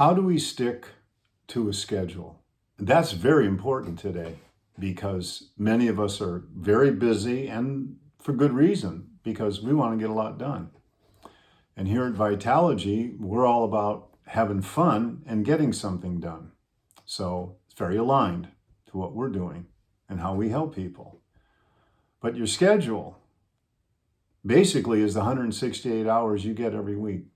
How do we stick to a schedule? That's very important today because many of us are very busy, and for good reason, because we want to get a lot done. And here at Vitalogy, we're all about having fun and getting something done. So it's very aligned to what we're doing and how we help people. But your schedule basically is the 168 hours you get every week.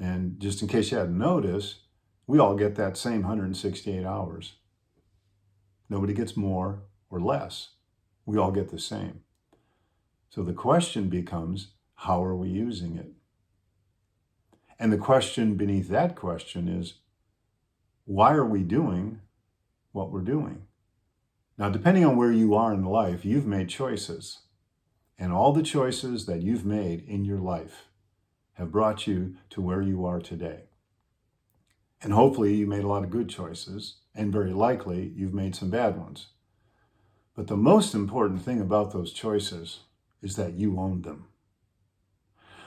And just in case you hadn't noticed, we all get that same 168 hours. Nobody gets more or less. We all get the same. So the question becomes, how are we using it? And the question beneath that question is, why are we doing what we're doing? Now, depending on where you are in life, you've made choices. And all the choices that you've made in your life have brought you to where you are today. And hopefully you made a lot of good choices, and very likely you've made some bad ones. But the most important thing about those choices is that you own them.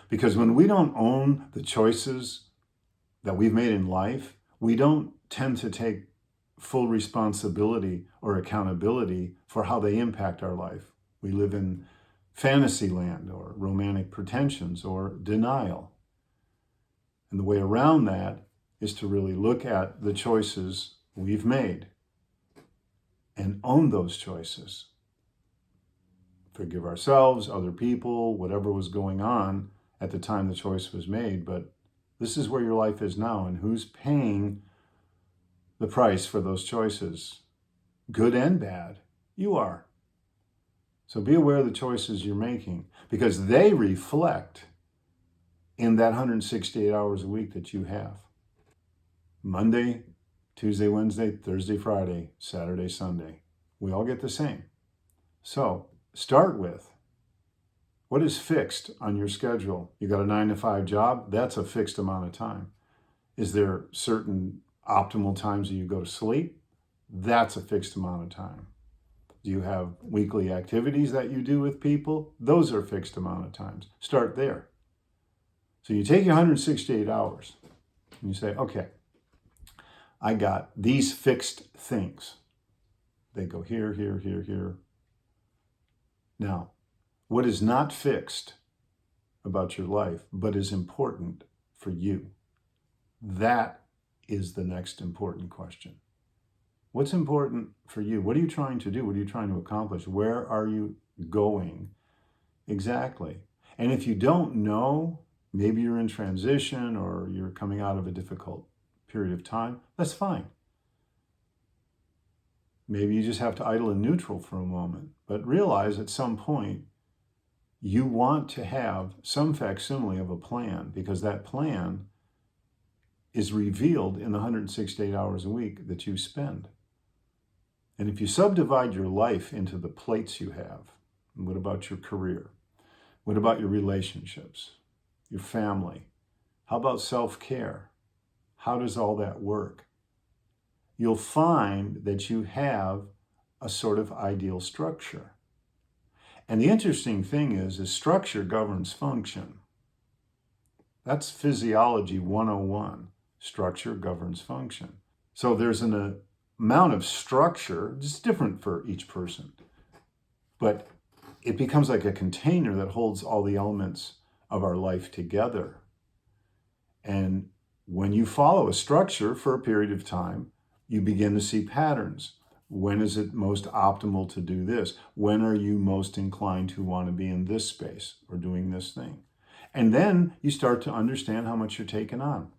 Because when we don't own the choices that we've made in life, we don't tend to take full responsibility or accountability for how they impact our life. We live in fantasy land or romantic pretensions or denial. And the way around that is to really look at the choices we've made and own those choices. Forgive ourselves, other people, whatever was going on at the time the choice was made, but this is where your life is now, and who's paying the price for those choices, good and bad? You are. So be aware of the choices you're making, because they reflect in that 168 hours a week that you have. Monday, Tuesday, Wednesday, Thursday, Friday, Saturday, Sunday. We all get the same. So start with, what is fixed on your schedule? You got a 9-to-5 job? That's a fixed amount of time. Is there certain optimal times that you go to sleep? That's a fixed amount of time. Do you have weekly activities that you do with people? Those are a fixed amount of times. Start there. So you take your 168 hours and you say, okay, I got these fixed things. They go here, here, here, here. Now, what is not fixed about your life, but is important for you? That is the next important question. What's important for you? What are you trying to do? What are you trying to accomplish? Where are you going exactly? And if you don't know, maybe you're in transition or you're coming out of a difficult period of time, that's fine. Maybe you just have to idle in neutral for a moment, but realize at some point you want to have some facsimile of a plan, because that plan is revealed in the 168 hours a week that you spend. And if you subdivide your life into the plates you have, what about your career? What about your relationships, your family? How about self-care? How does all that work? You'll find that you have a sort of ideal structure. And the interesting thing is structure governs function. That's physiology 101. Structure governs function. So there's an amount of structure, it's different for each person, but it becomes like a container that holds all the elements of our life together. And when you follow a structure for a period of time, you begin to see patterns. When is it most optimal to do this? When are you most inclined to want to be in this space or doing this thing? And then you start to understand how much you're taking on.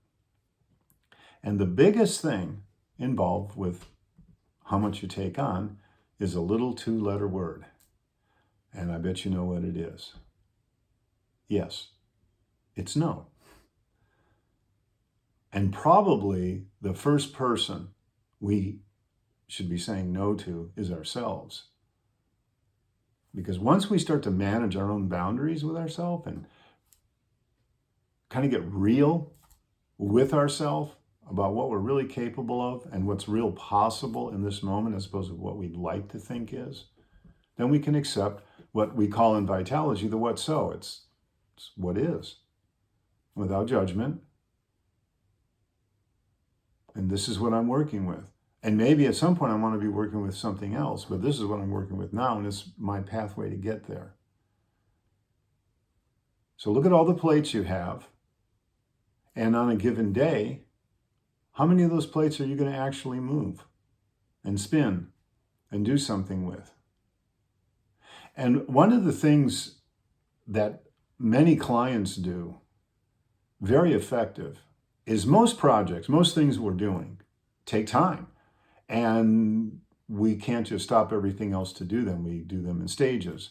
And the biggest thing involved with how much you take on is a little 2-letter word. And I bet you know what it is. Yes, it's no. And probably the first person we should be saying no to is ourselves. Because once we start to manage our own boundaries with ourselves and kind of get real with ourselves about what we're really capable of and what's real possible in this moment as opposed to what we'd like to think is, then we can accept what we call in Vitalogy the what so. It's what is, without judgment, And this is what I'm working with. And maybe at some point I want to be working with something else, but this is what I'm working with now, and it's my pathway to get there. So look at all the plates you have, and on a given day, how many of those plates are you going to actually move and spin and do something with? And one of the things that many clients do, very effective, is most projects, most things we're doing, take time. And we can't just stop everything else to do them. We do them in stages.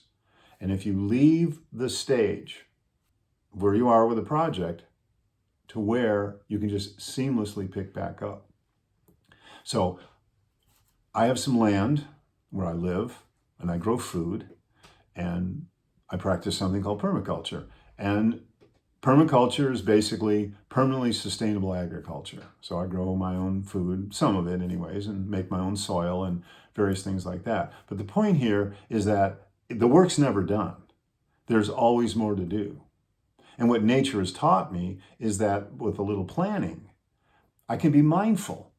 And if you leave the stage where you are with a project to where you can just seamlessly pick back up. So I have some land where I live and I grow food and I practice something called permaculture. And permaculture is basically permanently sustainable agriculture. So I grow my own food, some of it anyways, and make my own soil and various things like that. But the point here is that the work's never done. There's always more to do. And what nature has taught me is that with a little planning, I can be mindful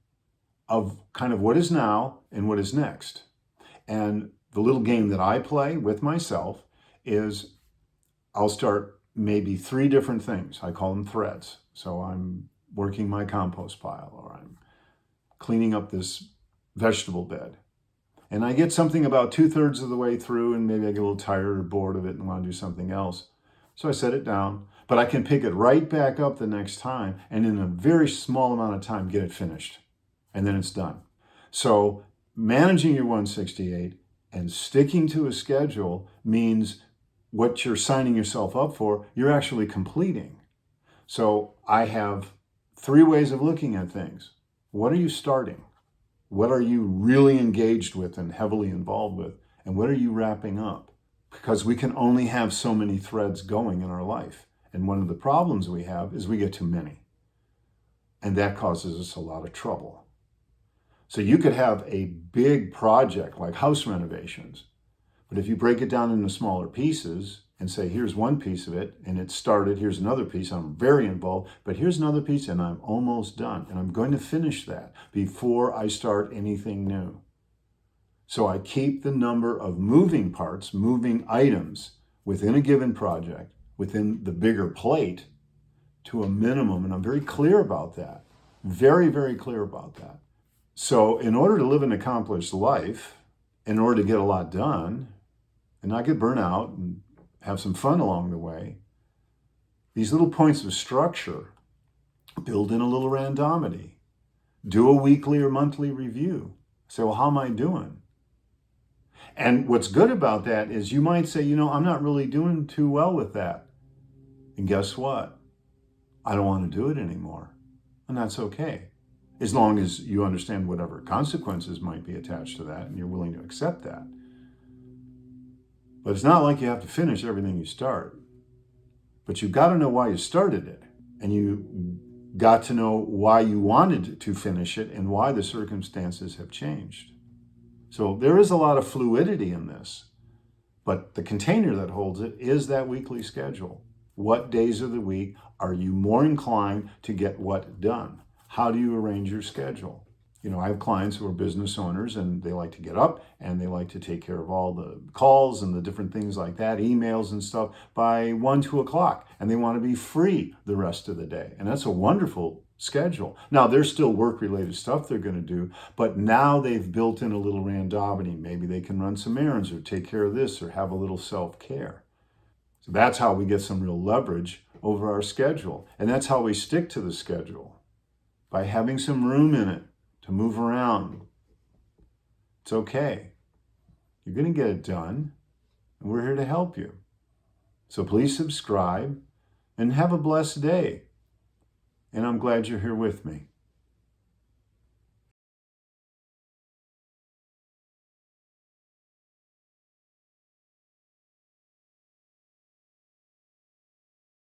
of kind of what is now and what is next. And the little game that I play with myself is I'll start maybe 3 different things. I call them threads. So I'm working my compost pile, or I'm cleaning up this vegetable bed. And I get something about 2/3 of the way through, and maybe I get a little tired or bored of it and want to do something else. So I set it down, but I can pick it right back up the next time, and in a very small amount of time, get it finished. And then it's done. So managing your 168 and sticking to a schedule means what you're signing yourself up for, you're actually completing. So I have 3 ways of looking at things. What are you starting? What are you really engaged with and heavily involved with? And what are you wrapping up? Because we can only have so many threads going in our life. And one of the problems we have is we get too many. And that causes us a lot of trouble. So you could have a big project like house renovations, but if you break it down into smaller pieces and say, here's one piece of it, and it started, here's another piece, I'm very involved, but here's another piece, and I'm almost done. And I'm going to finish that before I start anything new. So I keep the number of moving parts, moving items within a given project, within the bigger plate, to a minimum. And I'm very clear about that. Very, very clear about that. So in order to live an accomplished life, in order to get a lot done, and not get burnt out and have some fun along the way, these little points of structure, build in a little randomity, do a weekly or monthly review. Say, well, how am I doing? And what's good about that is you might say, I'm not really doing too well with that. And guess what? I don't want to do it anymore. And that's okay. As long as you understand whatever consequences might be attached to that and you're willing to accept that. But it's not like you have to finish everything you start. But you've got to know why you started it. And you got to know why you wanted to finish it and why the circumstances have changed. So there is a lot of fluidity in this. But the container that holds it is that weekly schedule. What days of the week are you more inclined to get what done? How do you arrange your schedule? I have clients who are business owners and they like to get up and they like to take care of all the calls and the different things like that, emails and stuff by 1, 2 o'clock. And they want to be free the rest of the day. And that's a wonderful schedule. Now, there's still work-related stuff they're going to do, but now they've built in a little randomity. Maybe they can run some errands or take care of this or have a little self-care. So that's how we get some real leverage over our schedule. And that's how we stick to the schedule, by having some room in it to move around. It's okay. You're going to get it done, and we're here to help you. So please subscribe and have a blessed day. And I'm glad you're here with me.